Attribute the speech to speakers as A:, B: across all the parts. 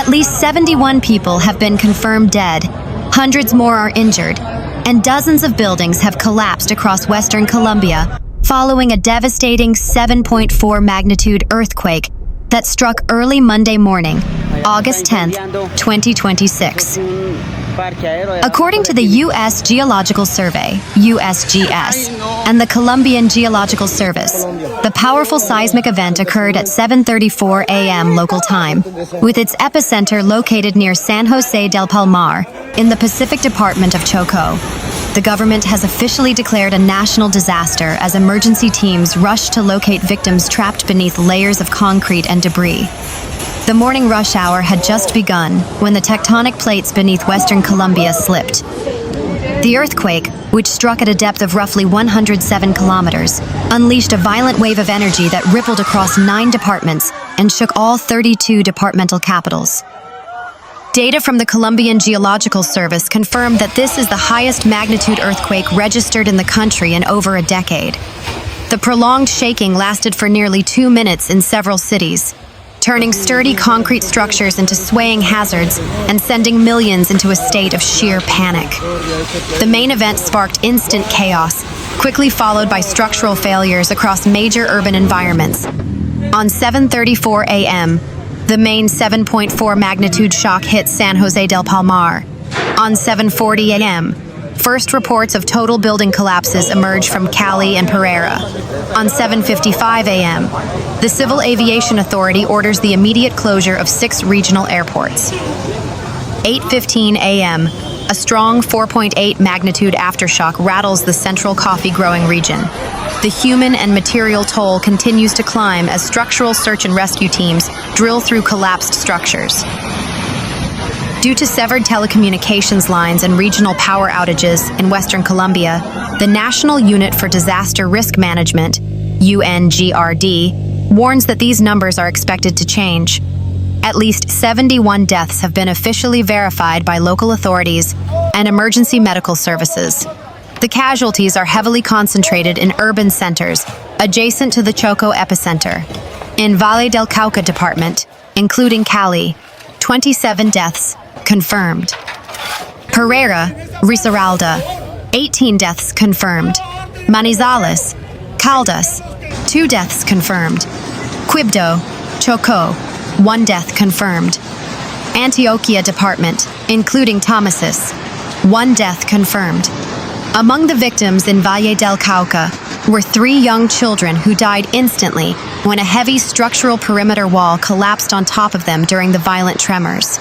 A: At least 71 people have been confirmed dead, hundreds more are injured, and dozens of buildings have collapsed across western Colombia following a devastating 7.4 magnitude earthquake that struck early Monday morning, August 10, 2026. According to the U.S. Geological Survey, USGS, and the Colombian Geological Service, the powerful seismic event occurred at 7:34 a.m. local time, with its epicenter located near San José del Palmar in the Pacific department of Chocó. The government has officially declared a national disaster as emergency teams rush to locate victims trapped beneath layers of concrete and debris. The morning rush hour had just begun when the tectonic plates beneath western Colombia slipped. The earthquake, which struck at a depth of roughly 107 kilometers, unleashed a violent wave of energy that rippled across 9 departments and shook all 32 departmental capitals. Data from the Colombian Geological Service confirmed that this is the highest magnitude earthquake registered in the country in over a decade. The prolonged shaking lasted for nearly 2 minutes in several cities, turning sturdy concrete structures into swaying hazards and sending millions into a state of sheer panic. The main event sparked instant chaos, quickly followed by structural failures across major urban environments. On 7:34 a.m., the main 7.4 magnitude shock hit San José del Palmar. On 7:40 a.m., first reports of total building collapses emerged from Cali and Pereira. On 7:55 a.m., the Civil Aviation Authority orders the immediate closure of 6 regional airports. 8:15 a.m., a strong 4.8 magnitude aftershock rattles the central coffee-growing region. The human and material toll continues to climb as structural search and rescue teams drill through collapsed structures. Due to severed telecommunications lines and regional power outages in western Colombia, the National Unit for Disaster Risk Management, UNGRD, warns that these numbers are expected to change. At least 71 deaths have been officially verified by local authorities and emergency medical services. The casualties are heavily concentrated in urban centers adjacent to the Chocó epicenter. In Valle del Cauca Department, including Cali, 27 deaths confirmed. Pereira, Risaralda, 18 deaths confirmed. Manizales, Caldas, 2 deaths confirmed. Quibdó, Chocó, 1 death confirmed. Antioquia Department, including Támesis, 1 death confirmed. Among the victims in Valle del Cauca were 3 young children who died instantly when a heavy structural perimeter wall collapsed on top of them during the violent tremors.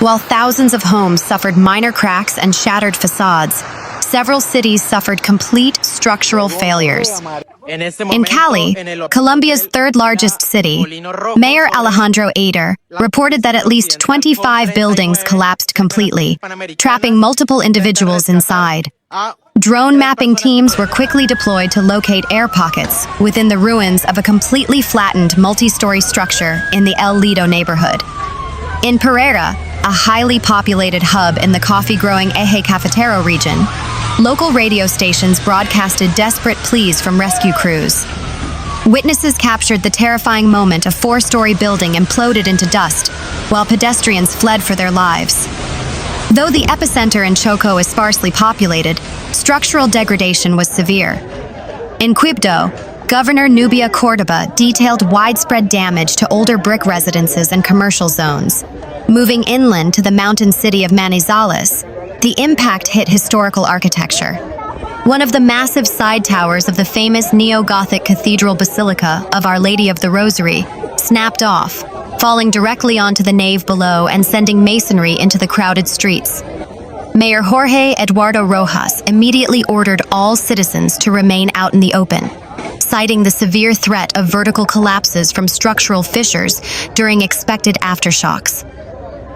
A: While thousands of homes suffered minor cracks and shattered facades, several cities suffered complete structural failures. In Cali, Colombia's 3rd largest city, Mayor Alejandro Eder reported that at least 25 buildings collapsed completely, trapping multiple individuals inside. Drone mapping teams were quickly deployed to locate air pockets within the ruins of a completely flattened multi-story structure in the El Lido neighborhood. In Pereira, a highly populated hub in the coffee-growing Eje Cafetero region, local radio stations broadcasted desperate pleas from rescue crews. Witnesses captured the terrifying moment a 4-story building imploded into dust, while pedestrians fled for their lives. Though the epicenter in Chocó is sparsely populated, structural degradation was severe. In Quibdó, Governor Nubia Cordoba detailed widespread damage to older brick residences and commercial zones. Moving inland to the mountain city of Manizales, the impact hit historical architecture. One of the massive side towers of the famous neo-Gothic cathedral basilica of Our Lady of the Rosary snapped off, falling directly onto the nave below and sending masonry into the crowded streets. Mayor Jorge Eduardo Rojas immediately ordered all citizens to remain out in the open, citing the severe threat of vertical collapses from structural fissures during expected aftershocks.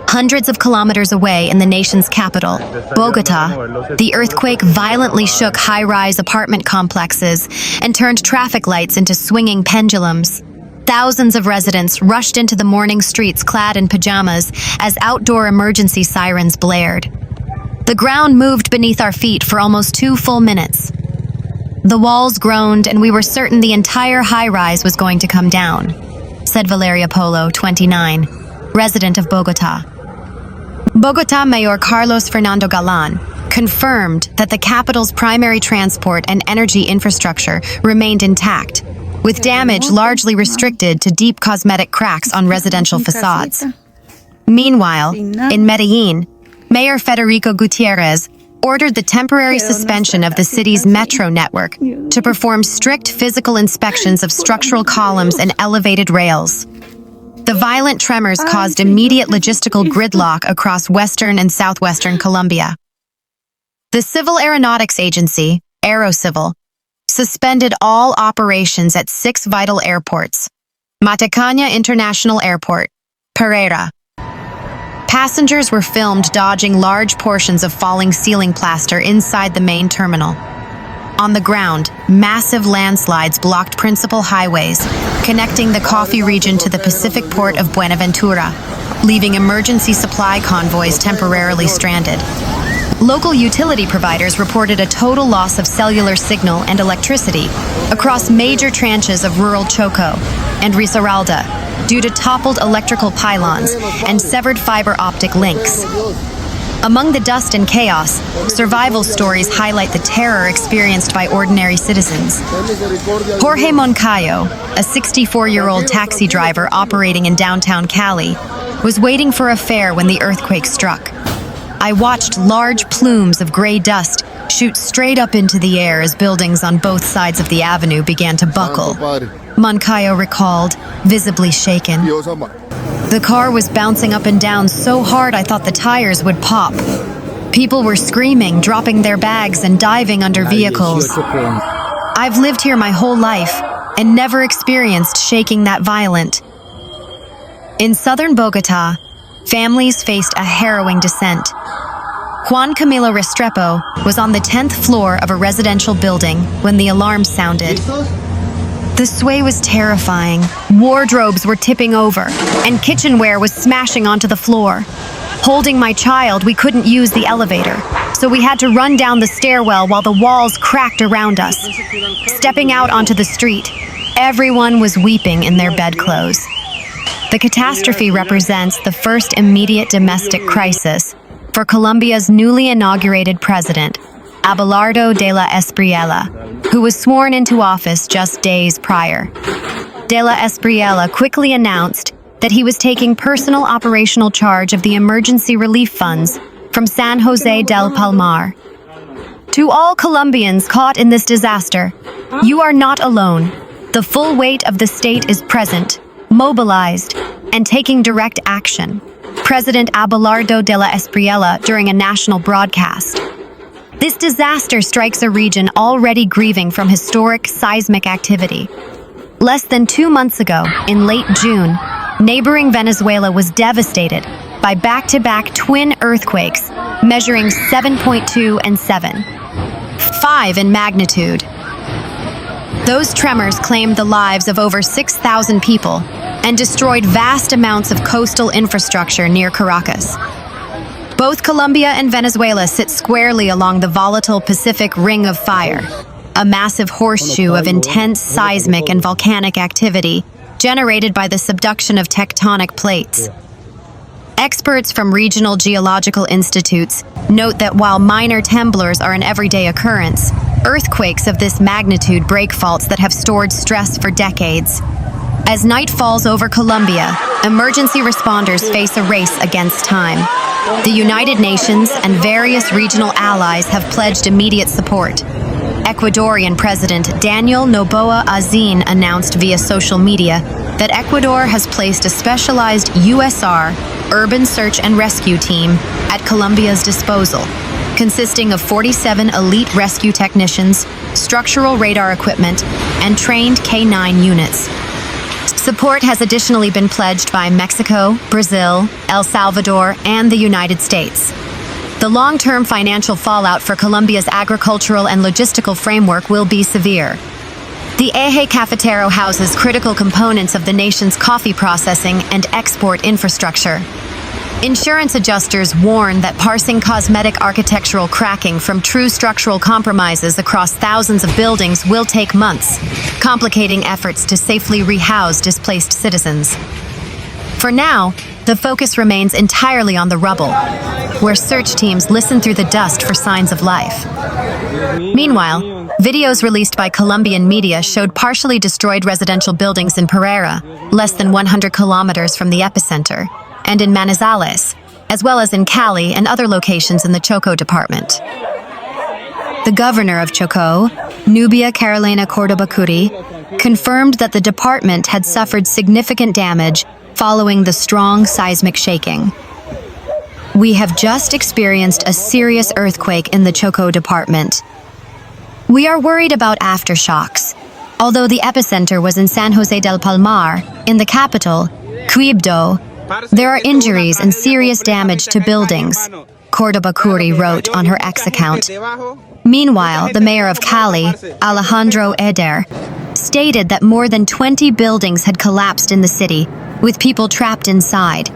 A: Hundreds of kilometers away in the nation's capital, Bogotá, the earthquake violently shook high-rise apartment complexes and turned traffic lights into swinging pendulums. Thousands of residents rushed into the morning streets clad in pajamas as outdoor emergency sirens blared. The ground moved beneath our feet for almost 2 full minutes. The walls groaned and we were certain the entire high-rise was going to come down, said Valeria Polo, 29. resident of Bogota. Bogota Mayor Carlos Fernando Galán confirmed that the capital's primary transport and energy infrastructure remained intact, with damage largely restricted to deep cosmetic cracks on residential facades. Meanwhile, in Medellín, Mayor Federico Gutiérrez ordered the temporary suspension of the city's metro network to perform strict physical inspections of structural columns and elevated rails. The violent tremors caused immediate logistical gridlock across western and southwestern Colombia. The Civil Aeronautics Agency, Aerocivil, suspended all operations at 6 vital airports: Matacaña International Airport, Pereira. Passengers were filmed dodging large portions of falling ceiling plaster inside the main terminal. On the ground, massive landslides blocked principal highways, connecting the coffee region to the Pacific port of Buenaventura, leaving emergency supply convoys temporarily stranded. Local utility providers reported a total loss of cellular signal and electricity across major tranches of rural Chocó and Risaralda due to toppled electrical pylons and severed fiber optic links. Among the dust and chaos, survival stories highlight the terror experienced by ordinary citizens. Jorge Moncayo, a 64-year-old taxi driver operating in downtown Cali, was waiting for a fare when the earthquake struck. I watched large plumes of gray dust shoot straight up into the air as buildings on both sides of the avenue began to buckle. Moncayo recalled, visibly shaken. The car was bouncing up and down so hard I thought the tires would pop. People were screaming, dropping their bags, and diving under vehicles. I've lived here my whole life and never experienced shaking that violent. In southern Bogota, families faced a harrowing descent. Juan Camilo Restrepo was on the 10th floor of a residential building when the alarm sounded. The sway was terrifying. Wardrobes were tipping over, and kitchenware was smashing onto the floor. Holding my child, we couldn't use the elevator, so we had to run down the stairwell while the walls cracked around us. Stepping out onto the street, everyone was weeping in their bedclothes. The catastrophe represents the first immediate domestic crisis for Colombia's newly inaugurated president, Abelardo de la Espriella, who was sworn into office just days prior. De la Espriella quickly announced that he was taking personal operational charge of the emergency relief funds from San José del Palmar. To all Colombians caught in this disaster, you are not alone. The full weight of the state is present, mobilized, and taking direct action. President Abelardo de la Espriella during a national broadcast. This disaster strikes a region already grieving from historic seismic activity. Less than 2 months ago, in late June, neighboring Venezuela was devastated by back-to-back twin earthquakes measuring 7.2 and 7.5 in magnitude. Those tremors claimed the lives of over 6,000 people and destroyed vast amounts of coastal infrastructure near Caracas. Both Colombia and Venezuela sit squarely along the volatile Pacific Ring of Fire, a massive horseshoe of intense seismic and volcanic activity generated by the subduction of tectonic plates. Experts from regional geological institutes note that while minor temblors are an everyday occurrence, earthquakes of this magnitude break faults that have stored stress for decades. As night falls over Colombia, emergency responders face a race against time. The United Nations and various regional allies have pledged immediate support. Ecuadorian President Daniel Noboa Azin announced via social media that Ecuador has placed a specialized USR urban search and rescue team at Colombia's disposal, consisting of 47 elite rescue technicians, structural radar equipment, and trained K-9 units. Support has additionally been pledged by Mexico, Brazil, El Salvador, and the United States. The long-term financial fallout for Colombia's agricultural and logistical framework will be severe. The Eje Cafetero houses critical components of the nation's coffee processing and export infrastructure. Insurance adjusters warn that parsing cosmetic architectural cracking from true structural compromises across thousands of buildings will take months, complicating efforts to safely rehouse displaced citizens. For now, The focus remains entirely on the rubble, where search teams listen through the dust for signs of life. Meanwhile, videos released by Colombian media showed partially destroyed residential buildings in Pereira, less than 100 kilometers from the epicenter, and in Manizales, as well as in Cali and other locations in the Chocó Department. The governor of Chocó, Nubia Carolina Cordoba Curi, confirmed that the department had suffered significant damage following the strong seismic shaking. We have just experienced a serious earthquake in the Chocó Department. We are worried about aftershocks. Although the epicenter was in San José del Palmar, in the capital, Quibdó, there are injuries and serious damage to buildings, Cordoba Curi wrote on her X account. Meanwhile, the mayor of Cali, Alejandro Eder, stated that more than 20 buildings had collapsed in the city, with people trapped inside.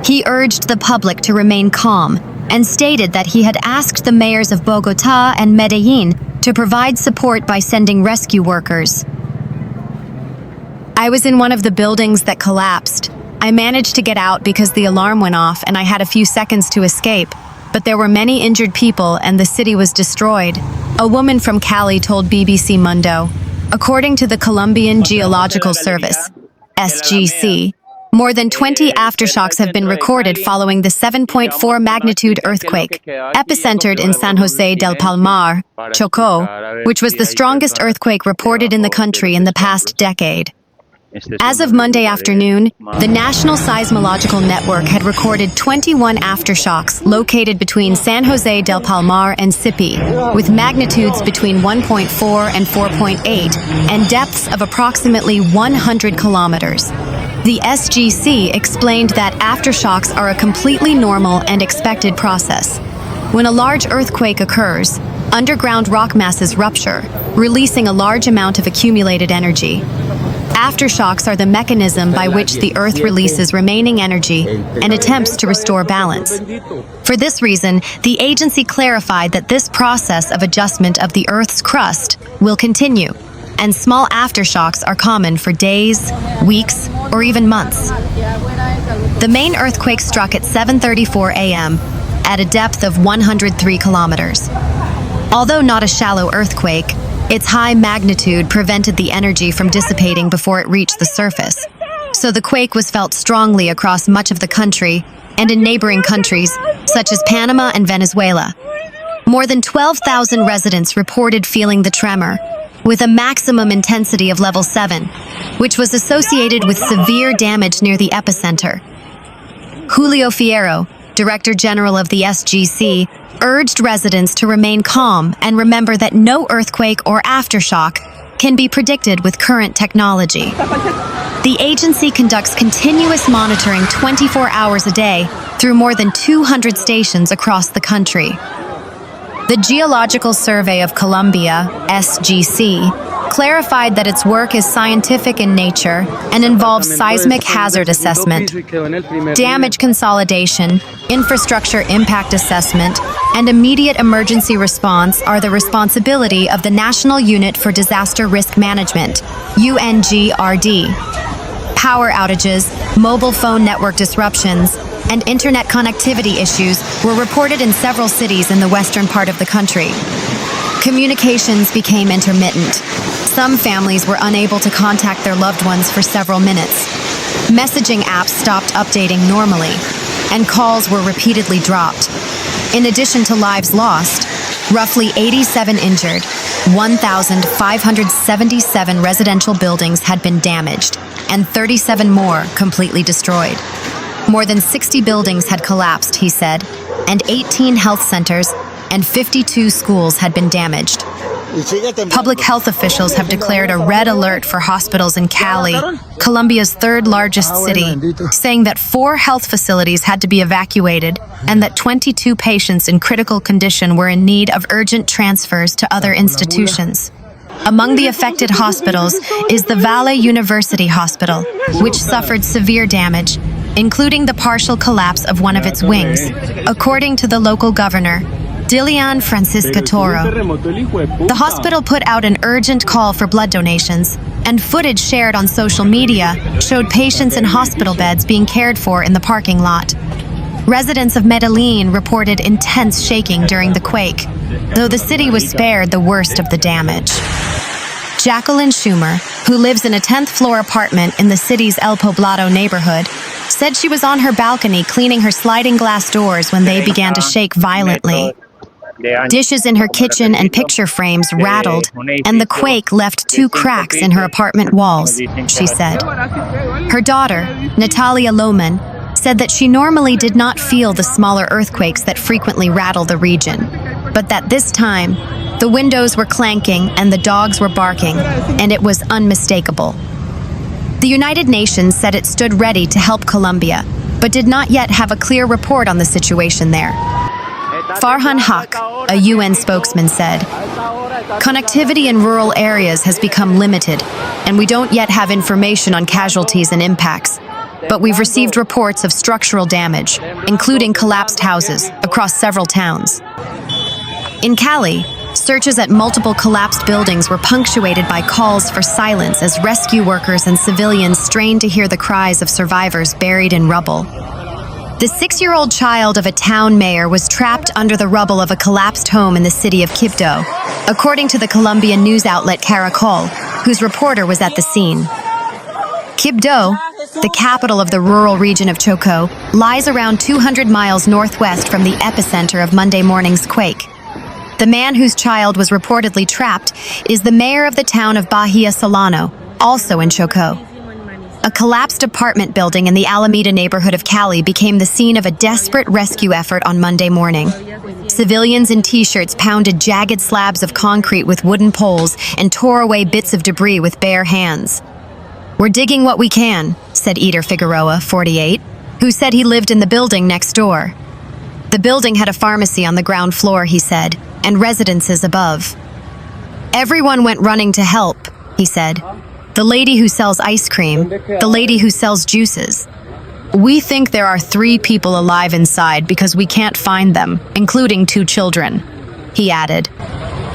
A: He urged the public to remain calm and stated that he had asked the mayors of Bogotá and Medellín to provide support by sending rescue workers. I was in one of the buildings that collapsed. I managed to get out because the alarm went off and I had a few seconds to escape, but there were many injured people and the city was destroyed, a woman from Cali told BBC Mundo. According to the Colombian Geological Service, USGS, more than 20 aftershocks have been recorded following the 7.4 magnitude earthquake, epicentered in San José del Palmar, Chocó, which was the strongest earthquake reported in the country in the past decade. As of Monday afternoon, the National Seismological Network had recorded 21 aftershocks located between San José del Palmar and Sipi, with magnitudes between 1.4 and 4.8 and depths of approximately 100 kilometers. The SGC explained that aftershocks are a completely normal and expected process. When a large earthquake occurs, underground rock masses rupture, releasing a large amount of accumulated energy. Aftershocks are the mechanism by which the Earth releases remaining energy and attempts to restore balance. For this reason, the agency clarified that this process of adjustment of the Earth's crust will continue, and small aftershocks are common for days, weeks, or even months. The main earthquake struck at 7:34 a.m. at a depth of 103 kilometers. Although not a shallow earthquake, its high magnitude prevented the energy from dissipating before it reached the surface. So the quake was felt strongly across much of the country and in neighboring countries such as Panama and Venezuela. More than 12,000 residents reported feeling the tremor, with a maximum intensity of level 7, which was associated with severe damage near the epicenter. Julio Fierro, Director General of the SGC, urged residents to remain calm and remember that no earthquake or aftershock can be predicted with current technology. The agency conducts continuous monitoring 24 hours a day through more than 200 stations across the country. The Geological Survey of Colombia, SGC, clarified that its work is scientific in nature and involves seismic hazard assessment, damage consolidation, infrastructure impact assessment, and immediate emergency response are the responsibility of the National Unit for Disaster Risk Management, UNGRD. Power outages, mobile phone network disruptions, and internet connectivity issues were reported in several cities in the western part of the country. Communications became intermittent. Some families were unable to contact their loved ones for several minutes. Messaging apps stopped updating normally, and calls were repeatedly dropped. In addition to lives lost, roughly 87 injured, 1,577 residential buildings had been damaged, and 37 more completely destroyed. More than 60 buildings had collapsed, he said, and 18 health centers and 52 schools had been damaged. Public health officials have declared a red alert for hospitals in Cali, Colombia's third largest city, saying that 4 health facilities had to be evacuated and that 22 patients in critical condition were in need of urgent transfers to other institutions. Among the affected hospitals is the Valle University Hospital, which suffered severe damage, including the partial collapse of one of its wings, according to the local governor, Dilian Francisca Toro. The hospital put out an urgent call for blood donations, and footage shared on social media showed patients in hospital beds being cared for in the parking lot. Residents of Medellin reported intense shaking during the quake, though the city was spared the worst of the damage. Jacqueline Schumer, who lives in a 10th-floor apartment in the city's El Poblado neighborhood, said she was on her balcony cleaning her sliding glass doors when they began to shake violently. Dishes in her kitchen and picture frames rattled, and the quake left 2 cracks in her apartment walls, she said. Her daughter, Natalia Lohman, said that she normally did not feel the smaller earthquakes that frequently rattle the region, but that this time, the windows were clanking and the dogs were barking, and it was unmistakable. The United Nations said it stood ready to help Colombia, but did not yet have a clear report on the situation there. Farhan Haq, a UN spokesman, said, "Connectivity in rural areas has become limited, and we don't yet have information on casualties and impacts. But we've received reports of structural damage, including collapsed houses, across several towns." In Cali, searches at multiple collapsed buildings were punctuated by calls for silence as rescue workers and civilians strained to hear the cries of survivors buried in rubble. The 6-year-old child of a town mayor was trapped under the rubble of a collapsed home in the city of Quibdó, according to the Colombian news outlet Caracol, whose reporter was at the scene. Quibdó, the capital of the rural region of Chocó, lies around 200 miles northwest from the epicenter of Monday morning's quake. The man whose child was reportedly trapped is the mayor of the town of Bahia Solano, also in Chocó. A collapsed apartment building in the Alameda neighborhood of Cali became the scene of a desperate rescue effort on Monday morning. Civilians in t-shirts pounded jagged slabs of concrete with wooden poles and tore away bits of debris with bare hands. "We're digging what we can," said Eder Figueroa, 48, who said he lived in the building next door. The building had a pharmacy on the ground floor, he said, and residences above. "Everyone went running to help," he said. "The lady who sells ice cream, the lady who sells juices. We think there are 3 people alive inside because we can't find them, including 2 children," he added.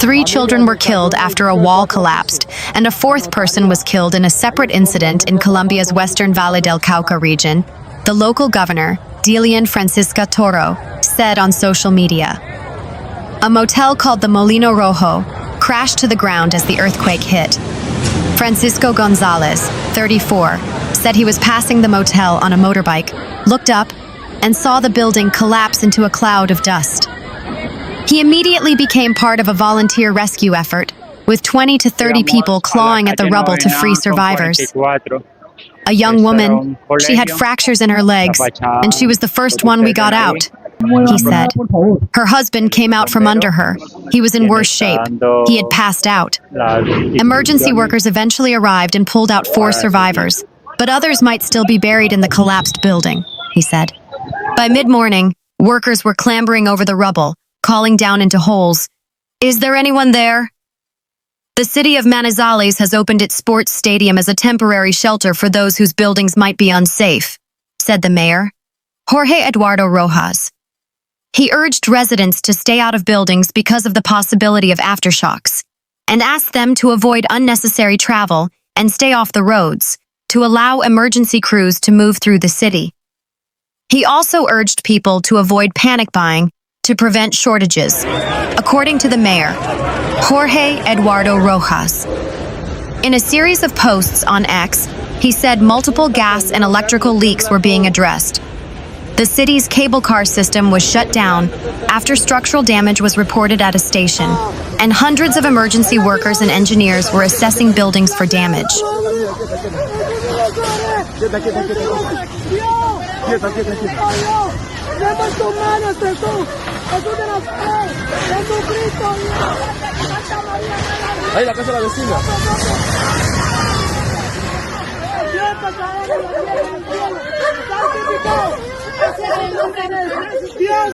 A: 3 children were killed after a wall collapsed, and a 4th person was killed in a separate incident in Colombia's western Valle del Cauca region, the local governor, Dilian Francisca Toro, said on social media. A motel called the Molino Rojo crashed to the ground as the earthquake hit. Francisco Gonzalez, 34, said he was passing the motel on a motorbike, looked up, and saw the building collapse into a cloud of dust. He immediately became part of a volunteer rescue effort, with 20 to 30 people clawing at the rubble to free survivors. A young woman, she had fractures in her legs, and she was the first one we got out, he said. Her husband came out from under her. He was in worse shape. He had passed out. Emergency workers eventually arrived and pulled out 4 survivors, but others might still be buried in the collapsed building, he said. By mid-morning, workers were clambering over the rubble, calling down into holes. "Is there anyone there?" The city of Manizales has opened its sports stadium as a temporary shelter for those whose buildings might be unsafe, said the mayor, Jorge Eduardo Rojas. He urged residents to stay out of buildings because of the possibility of aftershocks, and asked them to avoid unnecessary travel and stay off the roads, to allow emergency crews to move through the city. He also urged people to avoid panic buying to prevent shortages, according to the mayor, Jorge Eduardo Rojas. In a series of posts on X, he said multiple gas and electrical leaks were being addressed. The city's cable car system was shut down after structural damage was reported at a station, and hundreds of emergency workers and engineers were assessing buildings for damage.
B: Ahí la casa de la vecina.